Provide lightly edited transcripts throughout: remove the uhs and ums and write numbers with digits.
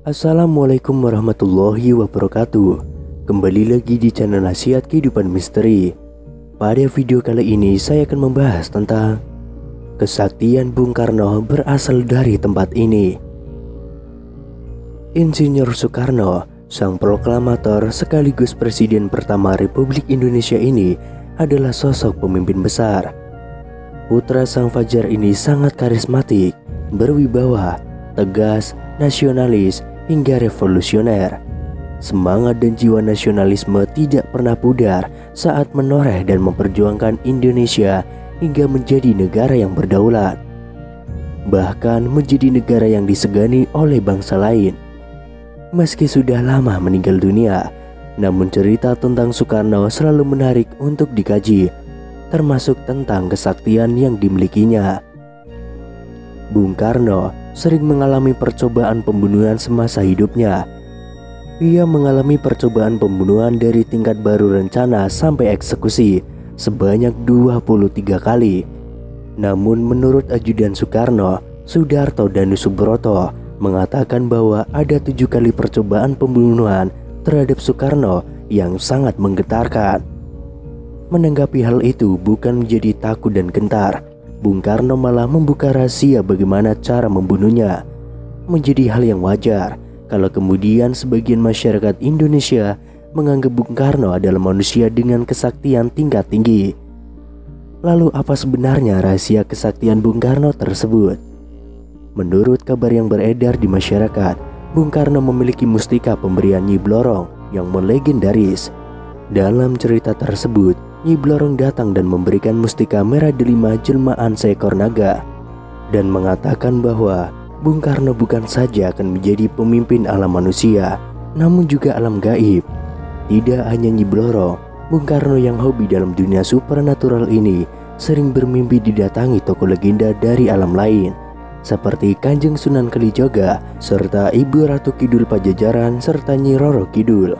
Assalamualaikum warahmatullahi wabarakatuh. Kembali lagi di channel Nasihat Kehidupan Misteri. Pada video kali ini saya akan membahas tentang kesaktian Bung Karno berasal dari tempat ini. Insinyur Soekarno, sang proklamator sekaligus presiden pertama Republik Indonesia ini adalah sosok pemimpin besar. Putra sang fajar ini sangat karismatik, berwibawa, tegas, nasionalis, hingga revolusioner. Semangat dan jiwa nasionalisme tidak pernah pudar saat menoreh dan memperjuangkan Indonesia hingga menjadi negara yang berdaulat, bahkan menjadi negara yang disegani oleh bangsa lain. Meski sudah lama meninggal dunia, namun cerita tentang Soekarno selalu menarik untuk dikaji, termasuk tentang kesaktian yang dimilikinya. Bung Karno sering mengalami percobaan pembunuhan semasa hidupnya. Ia mengalami percobaan pembunuhan dari tingkat baru rencana sampai eksekusi sebanyak 23 kali. Namun menurut ajudan Soekarno, Sudarto Danusubroto, mengatakan bahwa ada 7 kali percobaan pembunuhan terhadap Soekarno yang sangat menggetarkan. Menanggapi hal itu bukan menjadi takut dan gentar, Bung Karno malah membuka rahasia bagaimana cara membunuhnya. Menjadi hal yang wajar kalau kemudian sebagian masyarakat Indonesia menganggap Bung Karno adalah manusia dengan kesaktian tingkat tinggi. Lalu apa sebenarnya rahasia kesaktian Bung Karno tersebut? Menurut kabar yang beredar di masyarakat, Bung Karno memiliki mustika pemberian Nyi Blorong yang melegendaris. Dalam cerita tersebut, Nyi Blorong datang dan memberikan mustika merah delima jelmaan seekor naga dan mengatakan bahwa Bung Karno bukan saja akan menjadi pemimpin alam manusia, namun juga alam gaib. Tidak hanya Nyi Blorong, Bung Karno yang hobi dalam dunia supernatural ini sering bermimpi didatangi tokoh legenda dari alam lain seperti Kanjeng Sunan Kalijaga serta Ibu Ratu Kidul Pajajaran serta Nyi Roro Kidul.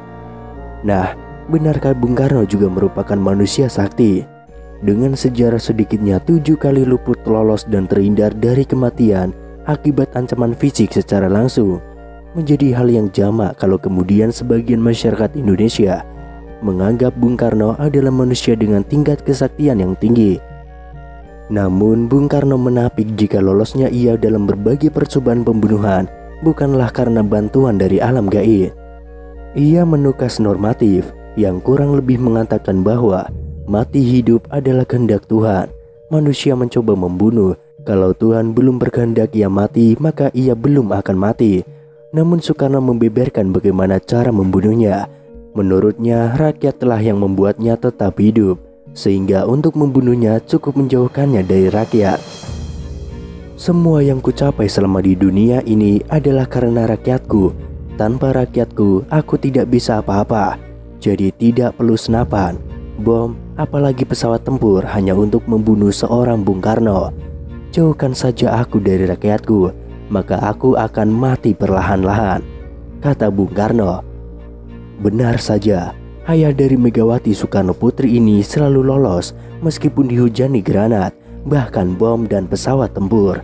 Nah, benarkah Bung Karno juga merupakan manusia sakti? Dengan sejarah sedikitnya 7 kali luput lolos dan terhindar dari kematian akibat ancaman fisik secara langsung, menjadi hal yang jamak kalau kemudian sebagian masyarakat Indonesia menganggap Bung Karno adalah manusia dengan tingkat kesaktian yang tinggi. Namun Bung Karno menapik jika lolosnya ia dalam berbagai percobaan pembunuhan bukanlah karena bantuan dari alam gaib. Ia menukas normatif yang kurang lebih mengatakan bahwa mati hidup adalah kehendak Tuhan. Manusia mencoba membunuh, kalau Tuhan belum berkehendak ia mati, maka ia belum akan mati. Namun Soekarno membeberkan bagaimana cara membunuhnya. Menurutnya rakyatlah yang membuatnya tetap hidup, sehingga untuk membunuhnya cukup menjauhkannya dari rakyat. Semua yang kucapai selama di dunia ini adalah karena rakyatku. Tanpa rakyatku, aku tidak bisa apa-apa. Jadi tidak perlu senapan, bom, apalagi pesawat tempur hanya untuk membunuh seorang Bung Karno. Jauhkan saja aku dari rakyatku, maka aku akan mati perlahan-lahan, kata Bung Karno. Benar saja, ayah dari Megawati Soekarno Putri ini selalu lolos meskipun dihujani granat, bahkan bom dan pesawat tempur.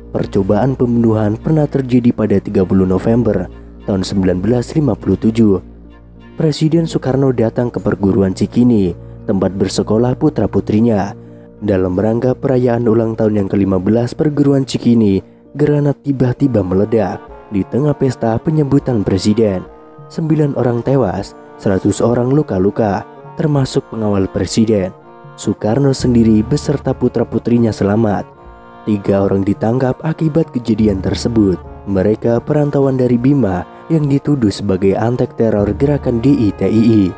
Percobaan pembunuhan pernah terjadi pada 30 November tahun 1957. Presiden Soekarno datang ke perguruan Cikini, tempat bersekolah putra-putrinya. Dalam rangka perayaan ulang tahun yang ke-15 perguruan Cikini, granat tiba-tiba meledak di tengah pesta penyambutan presiden. 9 orang tewas, 100 orang luka-luka, termasuk pengawal presiden. Soekarno sendiri beserta putra-putrinya selamat. 3 orang ditangkap akibat kejadian tersebut. Mereka perantauan dari Bima yang dituduh sebagai antek teror gerakan DITII.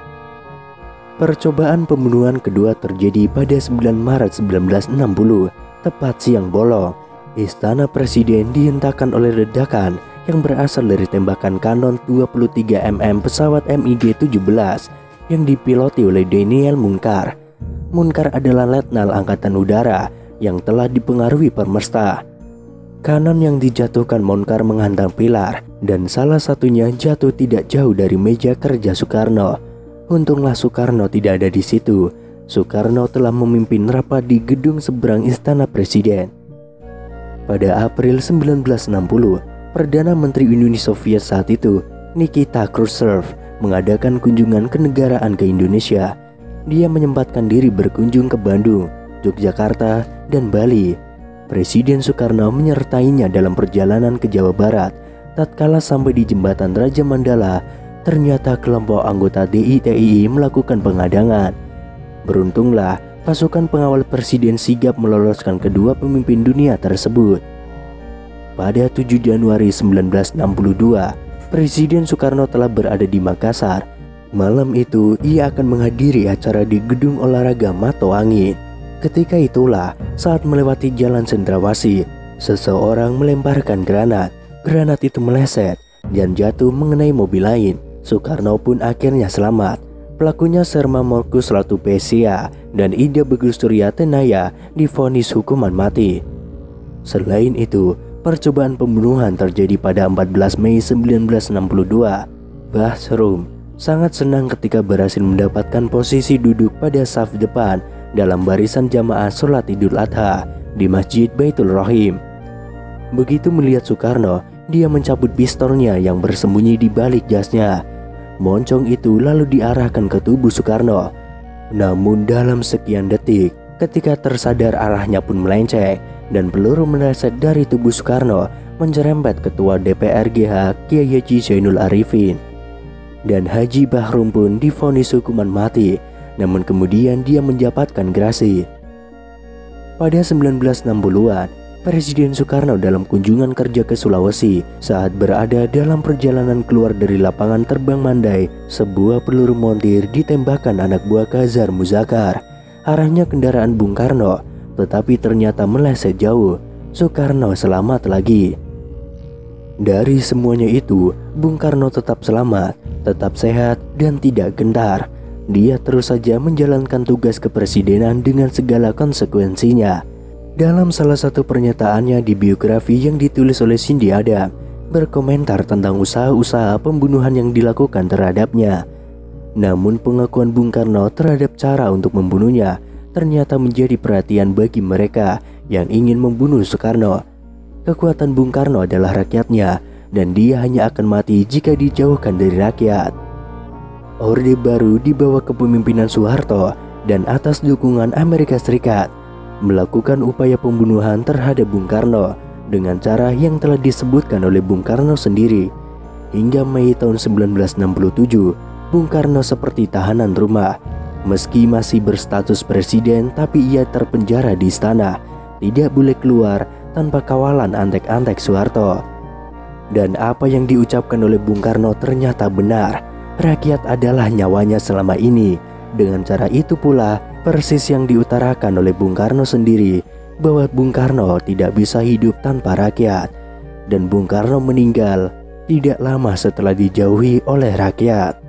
Percobaan pembunuhan kedua terjadi pada 9 Maret 1960, tepat siang bolong. Istana Presiden dihentakkan oleh ledakan yang berasal dari tembakan kanon 23 mm pesawat MiG-17 yang dipiloti oleh Daniel Munkar. Munkar adalah letnan angkatan udara yang telah dipengaruhi Permesta. Kanon yang dijatuhkan Munkar menghantam pilar dan salah satunya jatuh tidak jauh dari meja kerja Soekarno. Untunglah Soekarno tidak ada di situ. Soekarno telah memimpin rapat di gedung seberang Istana Presiden. Pada April 1960, Perdana Menteri Uni Soviet saat itu, Nikita Khrushchev, mengadakan kunjungan kenegaraan ke Indonesia. Dia menyempatkan diri berkunjung ke Bandung, Yogyakarta, dan Bali. Presiden Soekarno menyertainya dalam perjalanan ke Jawa Barat. Tatkala sampai di jembatan Raja Mandala, ternyata kelompok anggota DITII melakukan pengadangan. Beruntunglah pasukan pengawal presiden sigap meloloskan kedua pemimpin dunia tersebut. Pada 7 Januari 1962, Presiden Soekarno telah berada di Makassar. Malam itu ia akan menghadiri acara di Gedung Olahraga Mato Angin. Ketika itulah saat melewati Jalan Cendrawasih, seseorang melemparkan granat. Granat itu meleset dan jatuh mengenai mobil lain. Soekarno pun akhirnya selamat. Pelakunya Serma Markus Latupesia dan Ida Begusturia Tenaya divonis hukuman mati. Selain itu, percobaan pembunuhan terjadi pada 14 Mei 1962. Bahsrum sangat senang ketika berhasil mendapatkan posisi duduk pada saf depan dalam barisan jamaah sholat Idul Adha di Masjid Baitul Rahim. Begitu melihat Soekarno, dia mencabut pistolnya yang bersembunyi di balik jasnya. Moncong itu lalu diarahkan ke tubuh Soekarno. Namun dalam sekian detik, ketika tersadar arahnya pun melenceng dan peluru meleset dari tubuh Soekarno mencerempet Ketua DPR GH Kiai Haji Zainul Arifin. Dan Haji Bahrum pun divonis hukuman mati, namun kemudian dia mendapatkan gerasi. Pada 1960-an, Presiden Soekarno dalam kunjungan kerja ke Sulawesi saat berada dalam perjalanan keluar dari lapangan terbang Mandai, sebuah peluru montir ditembakkan anak buah Khazar Muzakkar. Arahnya kendaraan Bung Karno, tetapi ternyata meleset jauh. Soekarno selamat lagi. Dari semuanya itu, Bung Karno tetap selamat, tetap sehat, dan tidak gentar. Dia terus saja menjalankan tugas kepresidenan dengan segala konsekuensinya. Dalam salah satu pernyataannya di biografi yang ditulis oleh Cindy Adam, berkomentar tentang usaha-usaha pembunuhan yang dilakukan terhadapnya. Namun pengakuan Bung Karno terhadap cara untuk membunuhnya ternyata menjadi perhatian bagi mereka yang ingin membunuh Soekarno. Kekuatan Bung Karno adalah rakyatnya, dan dia hanya akan mati jika dijauhkan dari rakyat. Orde Baru di bawah kepemimpinan Soeharto dan atas dukungan Amerika Serikat melakukan upaya pembunuhan terhadap Bung Karno dengan cara yang telah disebutkan oleh Bung Karno sendiri. Hingga Mei tahun 1967, Bung Karno seperti tahanan rumah. Meski masih berstatus presiden, tapi ia terpenjara di istana, tidak boleh keluar tanpa kawalan antek-antek Soeharto. Dan apa yang diucapkan oleh Bung Karno ternyata benar. Rakyat adalah nyawanya selama ini. Dengan cara itu pula persis yang diutarakan oleh Bung Karno sendiri, bahwa Bung Karno tidak bisa hidup tanpa rakyat. Dan Bung Karno meninggal tidak lama setelah dijauhi oleh rakyat.